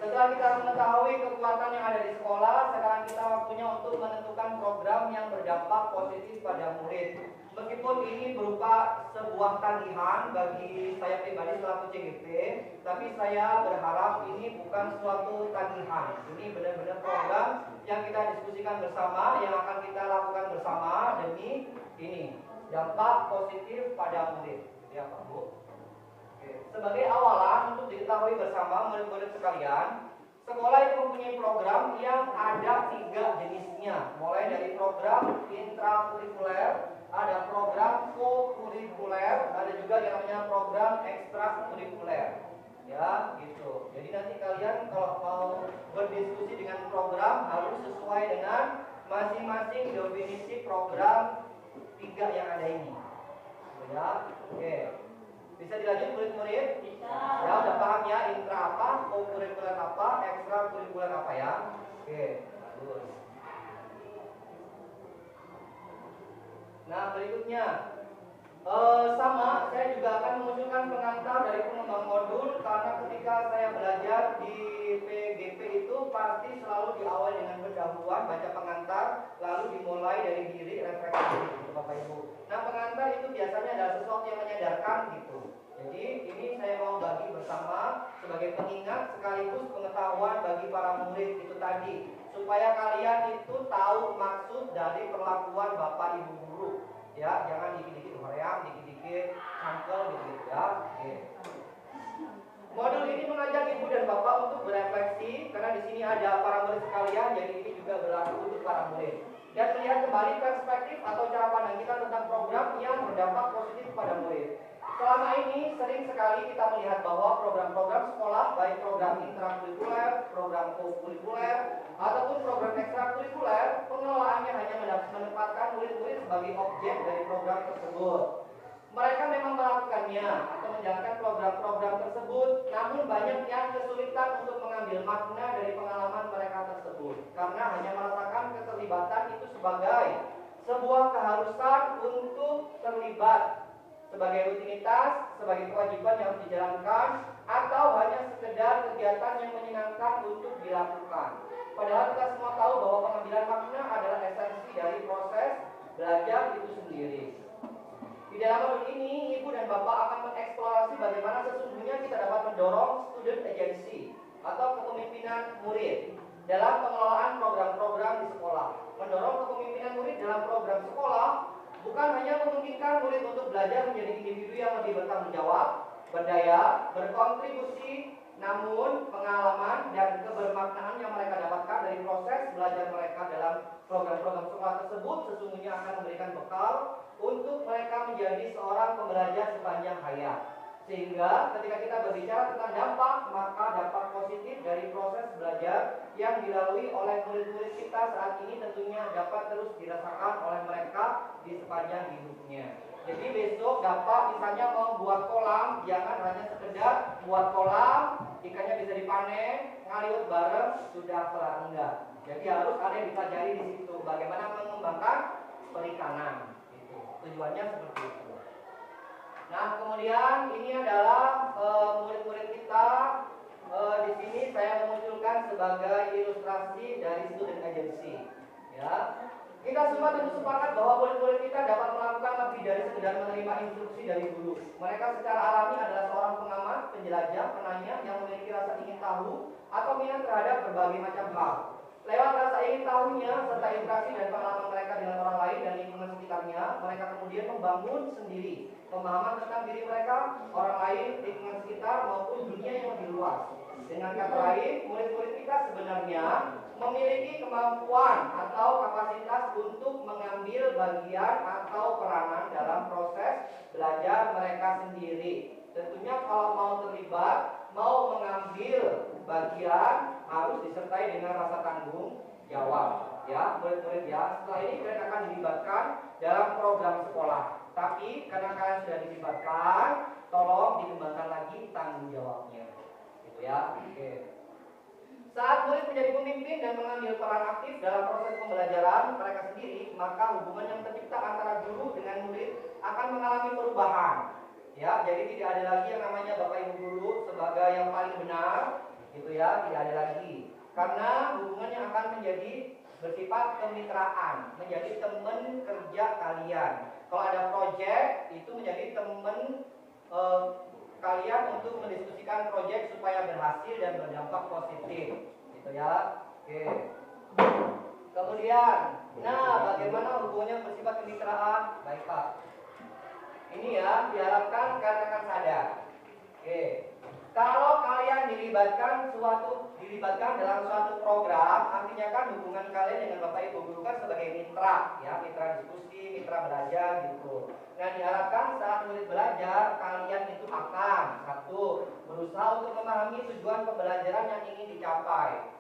Setelah kita mengetahui kekuatan yang ada di sekolah, sekarang kita waktunya untuk menentukan program yang berdampak positif pada murid. Meskipun ini berupa sebuah tagihan bagi saya pribadi selaku CGP, tapi saya berharap ini bukan suatu tagihan. Ini benar-benar program yang kita diskusikan bersama, yang akan kita lakukan bersama demi ini dampak positif pada murid. Ya Pak Bu. Sebagai awalan untuk diketahui bersama murid-murid sekalian, sekolah itu mempunyai program yang ada 3 jenisnya. Mulai dari program intrakurikuler, ada program co-kurikuler, ada juga yang namanya program ekstrakurikuler. Ya, gitu. Jadi nanti kalian kalau mau berdiskusi dengan program harus sesuai dengan masing-masing definisi program 3 yang ada ini. Ya, oke. Bisa dilanjut murid-murid? Bisa. Ya udah paham ya, intra apa, co-kurikuler apa, ekstrakurikuler apa ya? Oke, bagus. Nah berikutnya, sama saya juga akan menunjukkan pengantar dari pengembang modul, karena ketika saya belajar di PGP itu pasti selalu diawali dengan pendahuluan, baca pengantar, lalu dimulai dari diri refleksi gitu, Bapak Ibu. Nah pengantar itu biasanya adalah sesuatu yang menyadarkan gitu. Jadi ini saya mau bagi bersama sebagai pengingat sekaligus pengetahuan bagi para murid itu tadi, supaya kalian itu tahu maksud dari perlakuan Bapak Ibu guru. Ya, jangan dikit-dikit hoream, dikit-dikit cangkel gitu ya. Oke. Modul ini mengajak Ibu dan Bapak untuk berefleksi, karena di sini ada para murid sekalian, jadi ini juga berlaku untuk para murid. Dan melihat kembali perspektif atau cara pandang kita tentang program yang berdampak positif pada murid. Selama ini sering sekali kita melihat bahwa program-program sekolah, baik program intrakurikuler, program co-kurikuler, ataupun program ekstrakurikuler, pengelolaannya hanya menempatkan murid-murid sebagai objek dari program tersebut. Mereka memang melakukannya atau menjalankan program-program tersebut, namun banyak yang kesulitan untuk mengambil makna dari pengalaman mereka tersebut, karena hanya merasakan keterlibatan itu sebagai sebuah keharusan untuk terlibat, sebagai rutinitas, sebagai kewajiban yang harus dijalankan, atau hanya sekedar kegiatan yang menyenangkan untuk dilakukan. Padahal kita semua tahu bahwa pengambilan makna adalah esensi dari proses belajar itu sendiri. Di dalam modul ini, Ibu dan Bapak akan mengeksplorasi bagaimana sesungguhnya kita dapat mendorong student agency atau kepemimpinan murid dalam pengelolaan program-program di sekolah. Mendorong kepemimpinan murid dalam program sekolah bukan hanya memungkinkan murid untuk belajar menjadi individu yang lebih bertanggung jawab, berdaya, berkontribusi, namun pengalaman dan kebermaknaan yang mereka dapatkan dari proses belajar mereka dalam program-program sekolah tersebut sesungguhnya akan memberikan bekal untuk mereka menjadi seorang pembelajar sepanjang hayat. Sehingga ketika kita berbicara tentang dampak, maka dampak positif dari proses belajar yang dilalui oleh murid-murid kita saat ini tentunya dapat terus dirasakan oleh mereka di sepanjang hidupnya. Jadi besok dapat misalnya mau buat kolam, jangan hanya sekedar buat kolam, ikannya bisa dipanen, ngaliut bareng, sudah kelar, enggak. Jadi harus ada yang dipelajari di situ, bagaimana mengembangkan perikanan. Itu tujuannya seperti itu. Nah kemudian ini adalah murid-murid kita. Di sini saya memunculkan sebagai ilustrasi dari student agency. Ya. Kita semua tentu sepakat bahwa murid-murid kita dapat melakukan lebih dari sekedar menerima instruksi dari guru. Mereka secara alami adalah seorang pengamat, penjelajah, penanya yang memiliki rasa ingin tahu atau minat terhadap berbagai macam hal. Lewat rasa ingin tahunya serta interaksi dan pengalaman mereka dengan orang lain dan lingkungan sekitarnya, mereka kemudian membangun sendiri pemahaman tentang diri mereka, orang lain, lingkungan sekitar maupun dunia yang lebih luas. Dengan kata lain, murid-murid kita sebenarnya memiliki kemampuan atau kapasitas untuk mengambil bagian atau peranan dalam proses belajar mereka sendiri. Tentunya kalau mau terlibat, mau mengambil bagian harus disertai dengan rasa tanggung jawab. Ya, murid-murid ya. Setelah ini kalian akan dilibatkan dalam program sekolah. Tapi karena kalian sudah dilibatkan, tolong dikembangkan lagi tanggung jawabnya. Gitu ya. Oke. Saat murid menjadi pemimpin dan mengambil peran aktif dalam proses pembelajaran mereka sendiri, maka hubungan yang tercipta antara guru dengan murid akan mengalami perubahan. Ya, jadi tidak ada lagi yang namanya Bapak Ibu guru sebagai yang paling benar, gitu ya, tidak ada lagi. Karena hubungan yang akan menjadi bersifat kemitraan, menjadi teman kerja kalian. Kalau ada project itu menjadi teman kalian untuk mendiskusikan project supaya berhasil dan berdampak positif, gitu ya. Oke. Kemudian, nah bagaimana hubungannya bersifat kemitraan? Baik Pak. Ini ya diharapkan kalian akan sadar. Oke. Kalau kalian dilibatkan dalam suatu program, artinya kan hubungan kalian dengan Bapak Ibu guru kan sebagai mitra, ya, mitra diskusi, mitra belajar gitu. Nah, diharapkan saat murid belajar, kalian itu akan satu, berusaha untuk memahami tujuan pembelajaran yang ingin dicapai.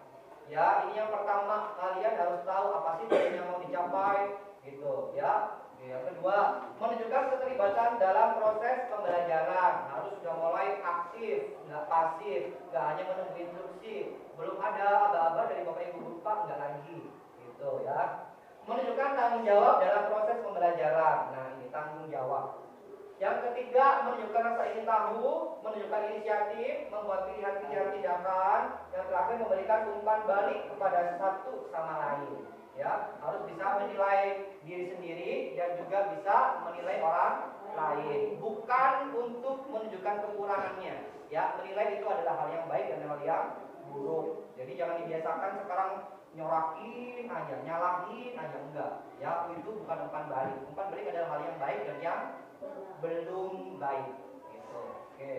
Ya, ini yang pertama, kalian harus tahu apa sih tujuan yang mau dicapai, gitu, ya. Yang kedua, menunjukkan keterlibatan dalam proses pembelajaran. Harus sudah mulai aktif, nggak pasif, nggak hanya menunggu instruksi. Belum ada aba-aba dari Bapak Ibu guru Pak, nggak lagi, gitu ya. Menunjukkan tanggung jawab dalam proses pembelajaran. Nah, ini tanggung jawab. Yang ketiga, menunjukkan rasa ingin tahu, menunjukkan inisiatif, membuat pilihan-pilihan tindakan. Yang terakhir, memberikan umpan balik kepada satu sama lain. Ya, harus bisa menilai diri sendiri dan juga bisa menilai orang lain, bukan untuk menunjukkan kekurangannya. Ya, menilai itu adalah hal yang baik dan hal yang buruk. Jadi jangan dibiasakan sekarang nyorakin aja, nyalahin aja, enggak. Ya, itu bukan umpan balik. Umpan balik adalah hal yang baik dan yang belum baik. Gitu. Oke.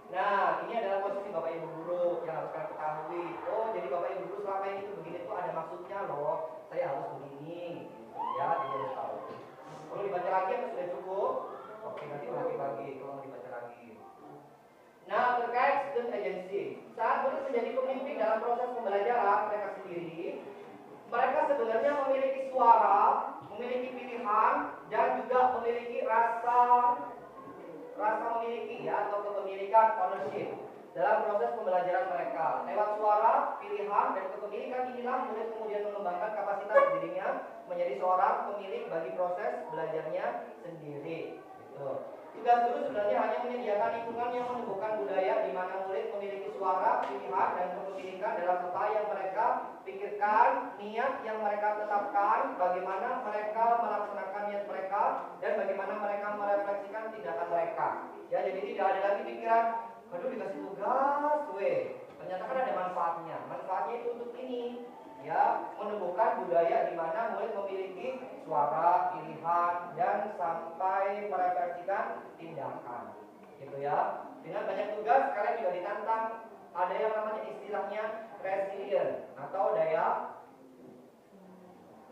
Nah, ini adalah posisi Bapak Ibu guru yang harus kalian ketahui. Oh, jadi Bapak Ibu guru selama ini begini tuh ada maksudnya loh. Saya harus begini, gitu ya, dia harus tahu. Perlu dibaca lagi atau sudah cukup? Oke, nanti ulangi lagi kalau mau dibaca lagi. Nah, terkait student agency, saat murid menjadi pemimpin dalam proses pembelajaran mereka sendiri, mereka sebenarnya memiliki suara, memiliki pilihan, dan juga memiliki rasa memiliki ya, atau kepemilikan ownership dalam proses pembelajaran mereka. Lewat suara, pilihan, dan kepemilikan inilah murid kemudian mengembangkan kapasitas dirinya menjadi seorang pemilik bagi proses belajarnya sendiri. Gitu. Tugas guru sebenarnya hanya menyediakan lingkungan yang menumbuhkan budaya di mana murid memiliki suara, pilihan, dan kepemilikan dalam apa yang mereka pikirkan, niat yang mereka tetapkan, bagaimana mereka melaksanakan niat mereka, dan bagaimana mereka merefleksikan tindakan mereka. Ya, jadi tidak ada lagi pikiran, aduh dikasih tugas, ternyata kan ada manfaatnya. Manfaatnya itu untuk ini, ya, menumbuhkan budaya di mana murid memiliki suara, pilihan, dan sampai merefleksikan tindakan, gitu ya. Dengan banyak tugas, kalian juga ditantang. Ada yang namanya istilahnya resilient atau daya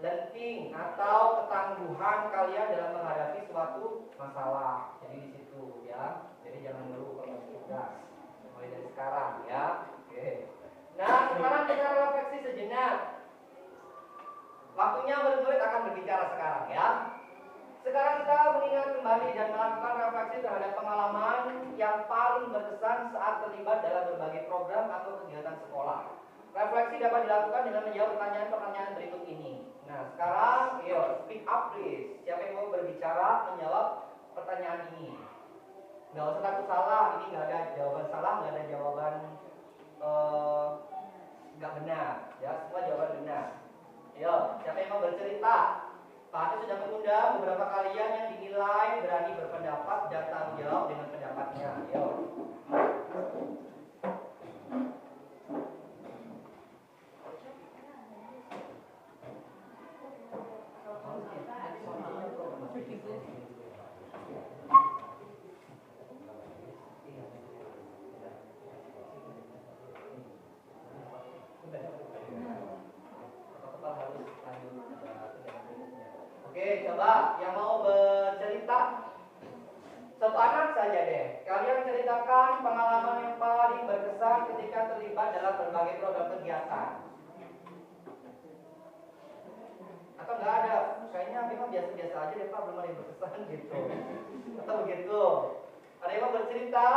lenting atau ketangguhan kalian dalam menghadapi suatu masalah. Jadi di situ, ya. Jadi jangan ngeluh kalau tugas. Mulai dari sekarang, ya. Oke. Nah, sekarang kita refleksi sejenak. Waktunya murid-murid akan berbicara sekarang, ya. Sekarang kita mengingat kembali dan melakukan refleksi terhadap pengalaman yang paling berkesan saat terlibat dalam berbagai program atau kegiatan sekolah. Refleksi dapat dilakukan dengan menjawab pertanyaan-pertanyaan berikut ini. Nah, sekarang, yuk, speak up please. Siapa yang mau berbicara menjawab pertanyaan ini? Nggak usah takut salah, ini nggak ada jawaban salah, nggak ada jawaban nggak benar, ya, semua jawaban benar. Yo, siapa yang mau bercerita? Pak Ade sudah mengundang beberapa kalian yang dinilai berani berpendapat dan tanggung jawab dengan pendapatnya. Yo. Oke, coba yang mau bercerita satu anak saja deh. Kalian ceritakan pengalaman yang paling berkesan ketika terlibat dalam berbagai program kegiatan. Atau enggak ada? Kayaknya memang biasa-biasa aja deh Pak, belum ada yang berkesan gitu. Atau begitu? Ada yang mau bercerita?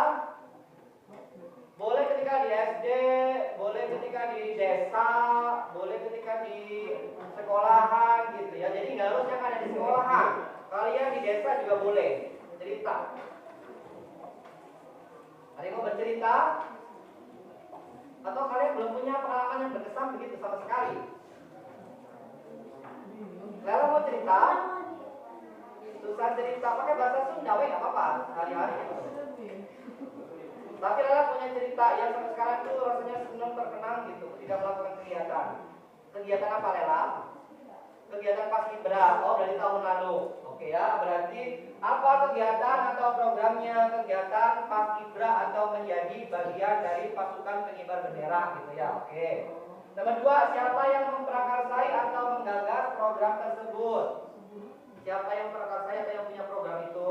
Boleh ketika di SD, boleh ketika di desa, boleh ketika di sekolahan gitu ya. Jadi nggak harus yang ada di sekolahan. Kalian di desa juga boleh cerita. Ada yang mau bercerita? Atau kalian belum punya pengalaman yang berkesan begitu sama sekali? Lela mau cerita? Susah cerita, pakai bahasa Sunda, nggak apa-apa, hari-hari. Tapi Lela punya cerita yang sampai sekarang tuh rasanya senang terkenang gitu, tidak melakukan kegiatan. Kegiatan apa Lela? Kegiatan paskibra, oh dari tahun lalu. Oke ya, berarti apa kegiatan atau programnya kegiatan paskibra atau menjadi bagian dari pasukan pengibar bendera gitu ya. Oke. Nomor 2, siapa yang memprakarsai atau menggagas program tersebut? Siapa yang memprakarsai atau yang punya program itu?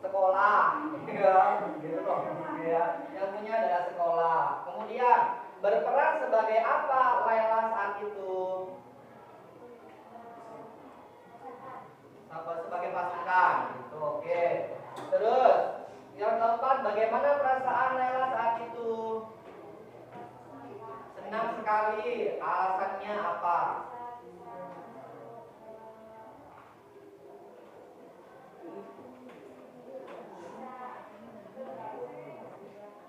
Sekolah, ya, gitu loh, ya. Yang punya adalah sekolah. Kemudian berperan sebagai apa Lela saat itu? Sebagai pasukan, gitu. Oke. Terus yang keempat, bagaimana perasaan Lela saat itu? Senang sekali. Alasannya apa?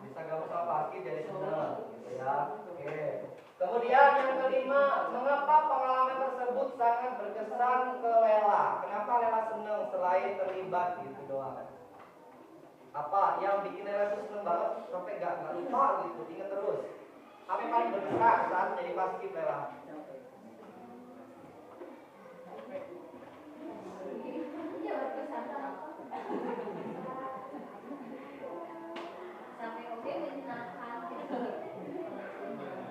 Bisa gabung sama paskib jadi senang, gitu ya. Oke. Kemudian yang kelima, mengapa pengalaman tersebut sangat berkesan ke Lela? Kenapa Lela senang selain terlibat gitu doang? Apa yang bikin Lela tuh senang banget sampai nggak lupa gitu, ingat terus? Apa yang paling berkesan saat jadi paskib Lela?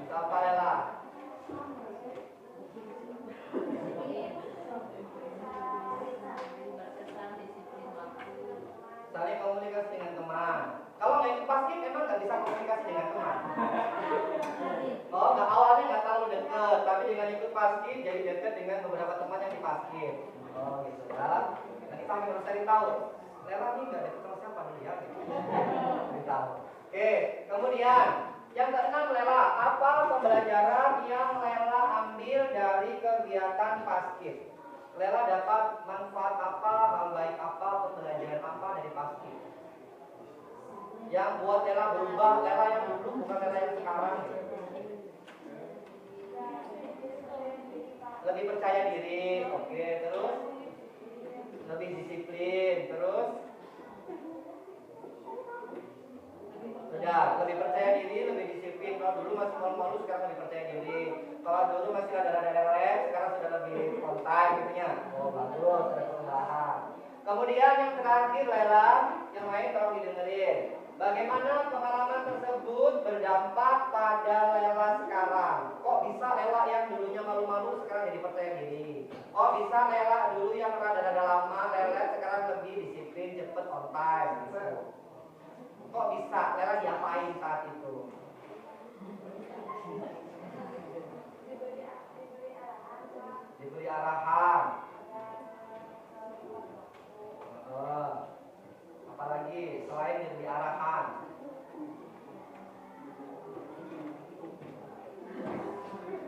Bisa apa Lela? Saling komunikasi dengan teman. Kalau nggak ikut paskib emang nggak bisa komunikasi dengan teman. Oh, nggak, awalnya nggak terlalu dekat, tapi dengan ikut paskib jadi dekat dengan beberapa teman yang di paskib. Oh gitu ya. Nanti kami harus cari tahu. Lela nih nggak dekat sama siapa dulu ya? Gitu. Cari tahu. Oke, kemudian yang keenam Lela, apa pembelajaran yang Lela ambil dari kegiatan paskib? Lela dapat manfaat apa, hal baik apa, pembelajaran apa dari paskib? Yang buat Lela berubah, Lela yang dulu bukan Lela yang sekarang. Lebih percaya diri, oke, terus lebih disiplin, terus sudah lebih percaya diri, lebih disiplin. Kalau dulu masih malu-malu, sekarang lebih percaya diri. Kalau dulu masih rada-rada lelet, sekarang sudah lebih kontak gitu ya. Oh bagus, ada perubahan. Kemudian yang terakhir Lela, yang lain tolong didengerin. Bagaimana pengalaman tersebut berdampak pada Lela sekarang? Kok bisa Lela yang dulunya malu-malu sekarang jadi percaya diri? Kok bisa Lela dulu yang rada-rada lama lelet sekarang lebih disiplin, cepet on time gitu? Kok bisa? Lela diapain saat itu? Diberi arahan. Apalagi selain diberi arahan?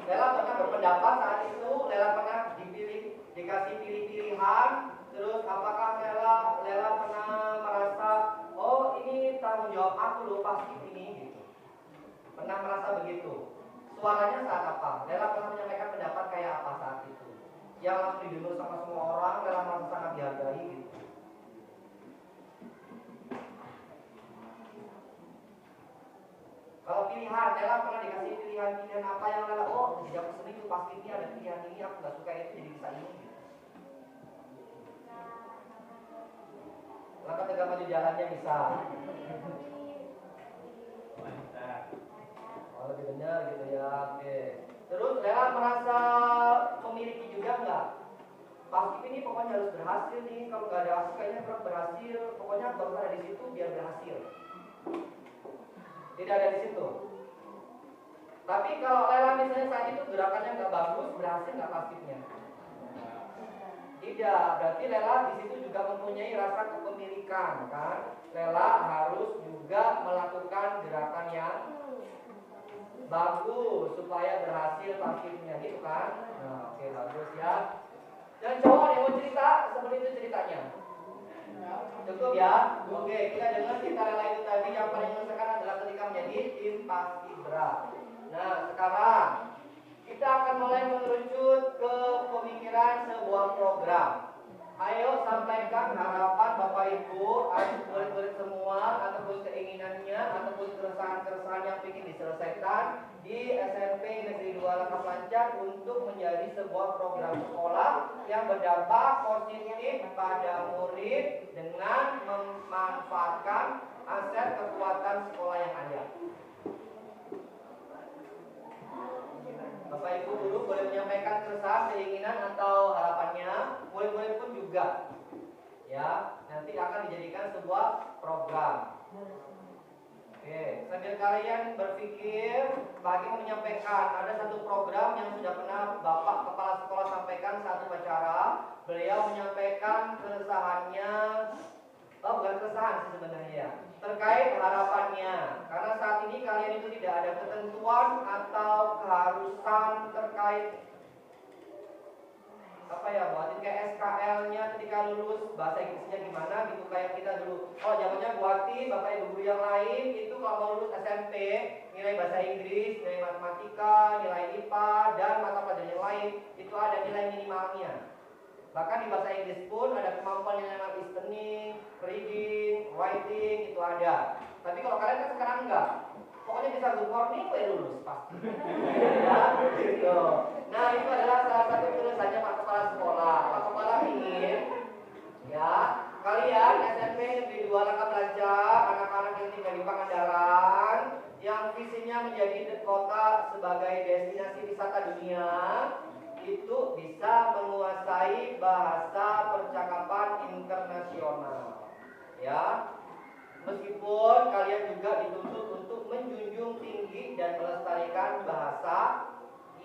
Lela pernah berpendapat saat itu, Lela pernah dikasih pilih-pilihan. Terus apakah Lela pernah merasa, oh ini tanggung jawab aku loh pasti ini gitu. Pernah merasa begitu? Suaranya saat apa? Lela pernah menyampaikan pendapat kayak apa saat itu? Yang langsung didengar sama semua orang, Lela merasa sangat dihargai gitu. Kalau pilihan, Lela pernah dikasih pilihan apa yang Lela, oh di aku sendiri tuh pasti ini ada pilihan ini, aku nggak suka itu jadi bisa ini gitu. Langkah tegak maju jalannya bisa. Oh lebih benar gitu ya, oke. Terus Lela merasa memiliki juga nggak? Paskib ini pokoknya harus berhasil nih, kalau nggak ada hasil kayaknya kurang berhasil. Pokoknya harus ada di situ biar berhasil. Tidak ada di situ. Tapi kalau Lela misalnya saat itu gerakannya nggak bagus, berhasil nggak paskibnya? Tidak. Berarti Lela di situ juga mempunyai rasa kepemilikan, kan? Lela harus juga melakukan gerakan yang bagus supaya berhasil paskibnya, gitu kan? Nah, oke bagus ya. Dan cowok yang mau cerita seperti itu ceritanya. Cukup ya? Oke, kita dengar cerita rela itu tadi. Yang paling menyesakan adalah ketika menjadi tim paskibra. Nah, sekarang kita akan mulai mengerucut ke pemikiran sebuah program. Ayo sampaikan harapan Bapak Ibu, murid-murid semua, ataupun keinginannya, ataupun keresahan-keresahan yang ingin diselesaikan di SMP Negeri 2 Langkah Lancar untuk menjadi sebuah program sekolah yang berdampak positif pada murid dengan memanfaatkan aset kekuatan sekolah yang ada. Bapak Ibu guru boleh menyampaikan keresahan, keinginan atau harapannya. Murid-murid pun juga. Ya, nanti akan dijadikan sebuah program. Oke, sambil kalian berpikir, Pak Hakim menyampaikan ada satu program yang sudah pernah Bapak Kepala Sekolah sampaikan saat upacara. Beliau menyampaikan keresahannya, bukan keresahan sih sebenarnya ya, terkait harapannya. Karena saat ini kalian itu tidak ada ketentuan atau keharusan terkait apa ya, buatin kayak SKL-nya ketika lulus bahasa Inggrisnya gimana gitu, kayak kita dulu. Oh, zamannya buatin Bapak Ibu guru yang lain itu kalau mau lulus SMP, nilai bahasa Inggris, nilai matematika, nilai IPA dan mata pelajaran yang lain itu ada nilai minimalnya. Bahkan di bahasa Inggris pun ada kemampuan yang namanya listening, reading, writing itu ada. Tapi kalau kalian kan sekarang enggak. Pokoknya bisa good morning, lulus pasti. Ya, gitu. Nah, itu adalah salah satu tulisannya Pak Kepala Sekolah. Pak Kepala ingin, ya, kalian SMP Negeri 2 Langkah Lancar, anak-anak yang tinggal di Pangandaran, yang visinya menjadi kota sebagai destinasi wisata dunia, itu bisa menguasai bahasa percakapan internasional. Ya, meskipun kalian juga dituntut untuk menjunjung tinggi dan melestarikan bahasa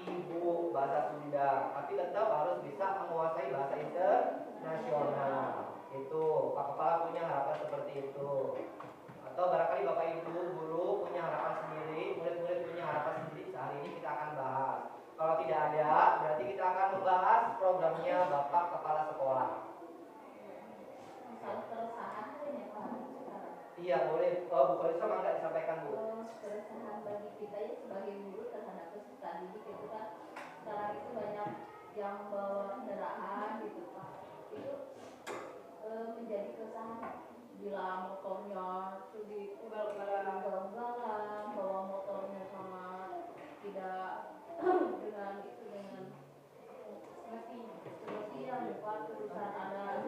ibu, bahasa Sunda, tapi tetap harus bisa menguasai bahasa internasional. Itu Pak Kepala punya harapan seperti itu. Atau barangkali Bapak Ibu guru punya harapan sendiri, murid-murid punya harapan sendiri. Sehari ini kita akan bahas. Kalau tidak ada, berarti kita akan membahas programnya Bapak Kepala Sekolah. Iya boleh. Bu Kolisa nggak disampaikan Bu? Keresahan bagi kita ya sebagai guru terhadap peserta didik itu kan sekarang itu banyak yang bawa kendaraan gitu Pak. Itu menjadi keresahan bila motornya itu di ugal-ugalan, bawa motornya sangat tidak dengan semestinya lupa, terusan ada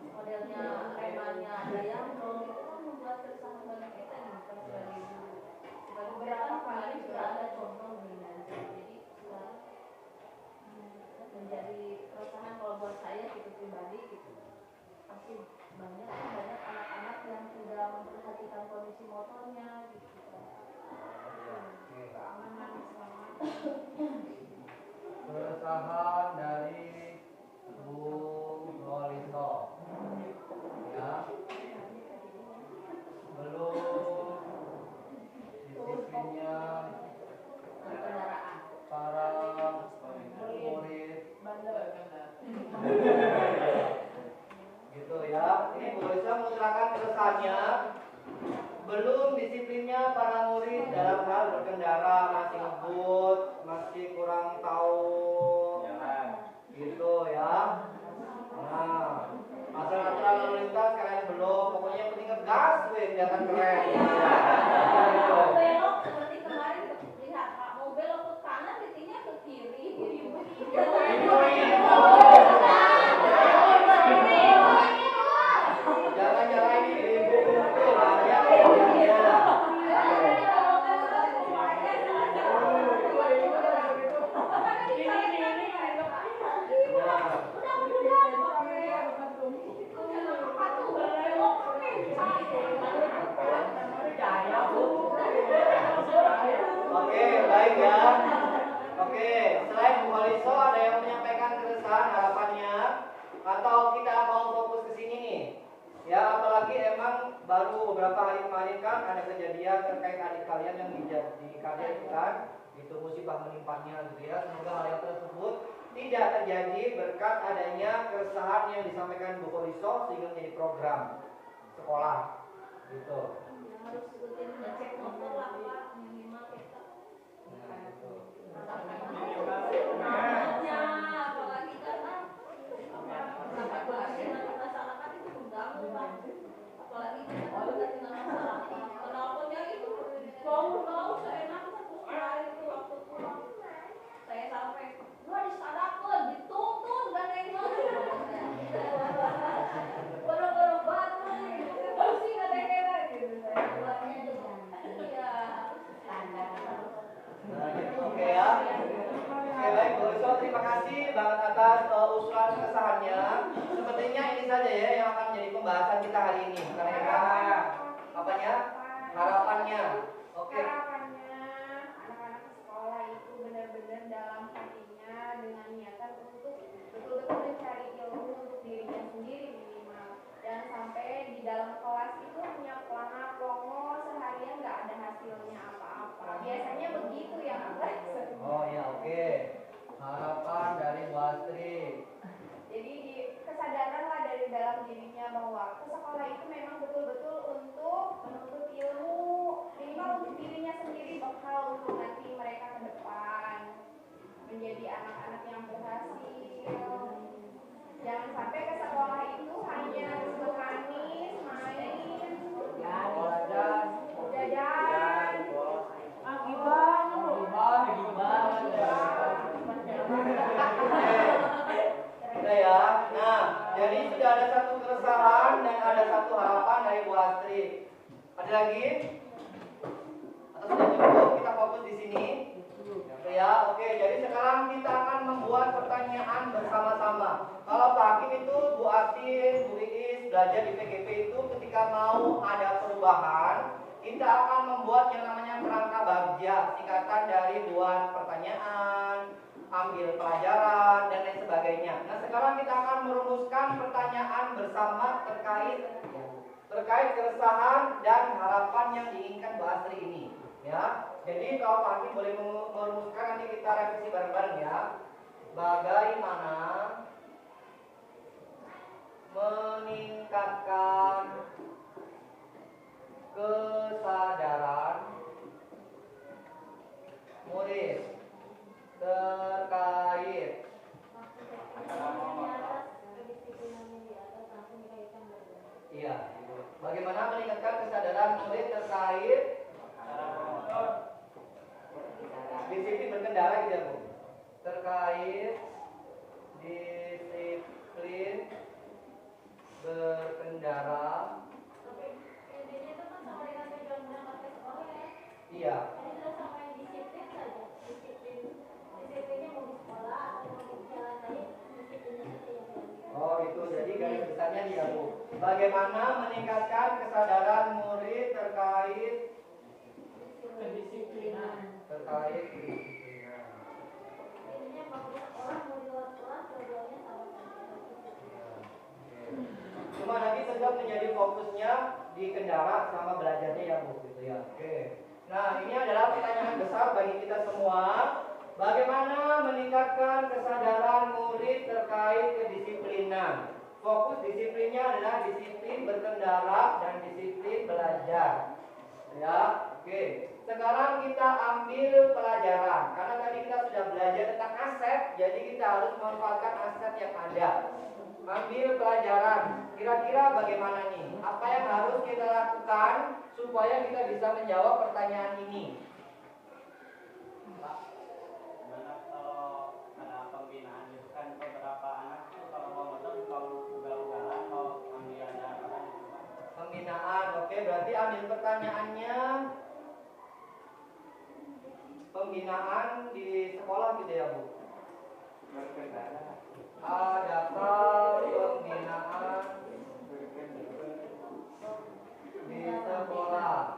modelnya remannya ada yang belum, itu kan membuat keresahan bagi kita nih sebagai guru. Sebagai beberapa kali sudah ada contoh nih, jadi sudah menjadi keresahan kalau buat saya gitu pribadi gitu. Pasti banyak anak-anak yang tidak memperhatikan kondisi motornya gitu. Keamanan selama keresahan dari Bu Loliso, ya, belum disiplinnya para murid, gitu ya. Ini Bu Loliso mengutarakan keresahannya, belum disiplinnya para murid dalam hal berkendara, masih ngebut, masih kurang tahu gitu ya. Nah, masalah aturan lalu lintas kalian belum, pokoknya yang penting ngegas weh, kelihatan keren. Gitu. belok seperti kemarin lihat Pak, mau belok ke kanan ketingnya ke kiri. Jangan ini ibu itu bahaya kejadiannya. Oke, baik ya. Oke, selain Bu Waliso ada yang menyampaikan keresahan harapannya atau kita mau fokus ke sini nih? Ya, apalagi emang baru beberapa hari kemarin kan ada kejadian terkait adik kalian yang dikagetkan, itu musibah menimpanya gitu ya. Semoga hal yang tersebut tidak terjadi berkat adanya keresahan yang disampaikan Bu Koriso sehingga menjadi program sekolah gitu. Harus rutin ngecek motor lah Pak, minimal kita. Apalagi karena masyarakat itu mengganggu Pak. Apalagi kita dengan masyarakat. Kenalpotnya itu bau seenaknya terus kemarin itu waktu pulang. Saya sampai, lu disadapkan, dituntun gandengnya. Boro-boro batu, pusing gandengnya gitu. Saya buatnya dengan iya standar. Nah, gitu, oke ya. Oke, baik Bu Koriso, terima kasih banget atas usulan keresahannya. Sepertinya ini saja ya yang akan menjadi pembahasan kita hari ini. Karena apanya? Harapannya. Oke. Harapannya anak-anak sekolah itu benar-benar dalam hatinya dengan niatan untuk betul-betul mencari ilmu untuk dirinya sendiri minimal. Jangan sampai di dalam kelas itu hanya pelana plongo seharian nggak ada hasilnya apa-apa. Biasanya begitu ya Mas. Oh ya, oke. Harapan dari Bu Astri. Jadi kesadaran lah dari dalam dirinya bahwa ke sekolah itu memang betul-betul untuk menuntut ilmu, minimal untuk dirinya sendiri, bekal untuk nanti mereka ke depan menjadi anak-anak yang berhasil. Jangan sampai ke sekolah itu hanya untuk manis, main, jajan. Udah ya. Nah, jadi sudah ada satu keresahan dan ada satu harapan dari Bu Astri. Ada lagi? Atau sudah cukup? Kita fokus di sini. Ya, oke. Jadi sekarang kita akan membuat pertanyaan bersama-sama. Kalau Pak Hakim itu, Bu Atin, Bu Iis belajar di PGP itu ketika mau ada perubahan, kita akan membuat yang namanya kerangka bagja, singkatan dari buat pertanyaan, ambil pelajaran, dan lain sebagainya. Nah, sekarang kita akan merumuskan pertanyaan bersama terkait keresahan dan harapan yang diinginkan Bu Astri ini. Ya, jadi kalau Pak Hakim boleh merumuskan, nanti kita revisi bareng-bareng ya. Bagaimana meningkatkan kesadaran murid terkait iya, bagaimana meningkatkan kesadaran murid terkait disiplin berkendara gitu ya Bu, terkait disiplin berkendara. Iya. Oh itu, jadi garis besarnya dia Bu. Bagaimana meningkatkan kesadaran murid terkait kedisiplinan. Cuma nanti tetap menjadi fokusnya di kendara sama belajarnya ya Bu, gitu ya. Oke. Nah, ini adalah pertanyaan besar bagi kita semua. Bagaimana meningkatkan kesadaran murid terkait kedisiplinan? Fokus disiplinnya adalah disiplin berkendara dan disiplin belajar. Ya, oke. Sekarang kita ambil pelajaran. Karena tadi kita sudah belajar tentang aset, jadi kita harus memanfaatkan aset yang ada. Ambil pelajaran. Kira-kira bagaimana nih? Apa yang harus kita lakukan supaya kita bisa menjawab pertanyaan ini? Pak, gimana kalau ada pembinaan gitu kan, beberapa anak tuh kalau mau motor kalau ugal-ugalan mau ambil ada apa gitu Pak? Pembinaan, oke. Berarti ambil pertanyaannya pembinaan di sekolah gitu ya Bu? Adakah pembinaan di sekolah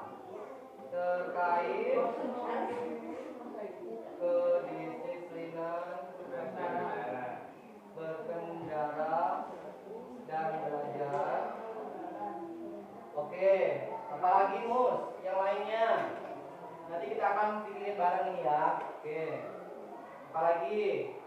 terkait kedisiplinan berkendara dan belajar? Oke, apalagi Mus? Yang lainnya? Nanti kita akan pikirin bareng ini ya. Oke. Apalagi?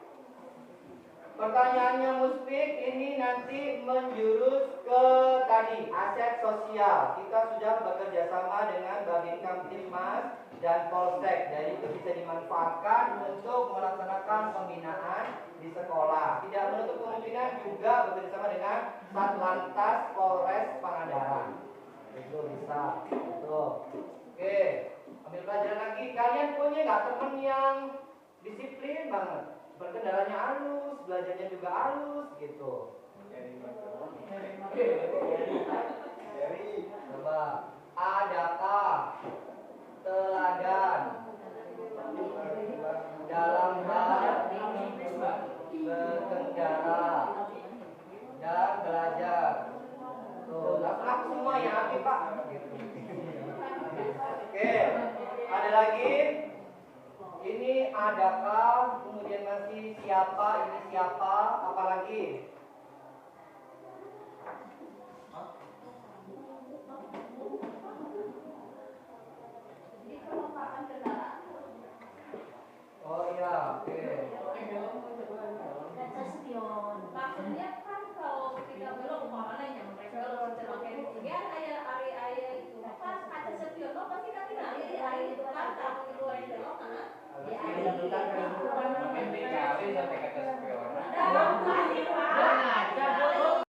Pertanyaannya Muspik ini nanti menjurus ke tadi aset sosial. Kita sudah bekerja sama dengan Babin Kamtipmas dan Polsek, jadi itu bisa dimanfaatkan untuk melaksanakan pembinaan di sekolah. Tidak menutup kemungkinan juga bekerja sama dengan Satlantas Polres Pangandaran. Itu bisa. Betul. Oke, ambil pelajaran lagi. Kalian punya nggak temen yang disiplin banget? Berkendaranya halus, belajarnya juga halus gitu. Coba, adakah teladan dalam hal berkendara dan belajar? Tuh, langsung semua ya, Abi Pak. Gitu. Oke, ada lagi? Ini adakah, kemudian masih siapa, ini siapa, apalagi?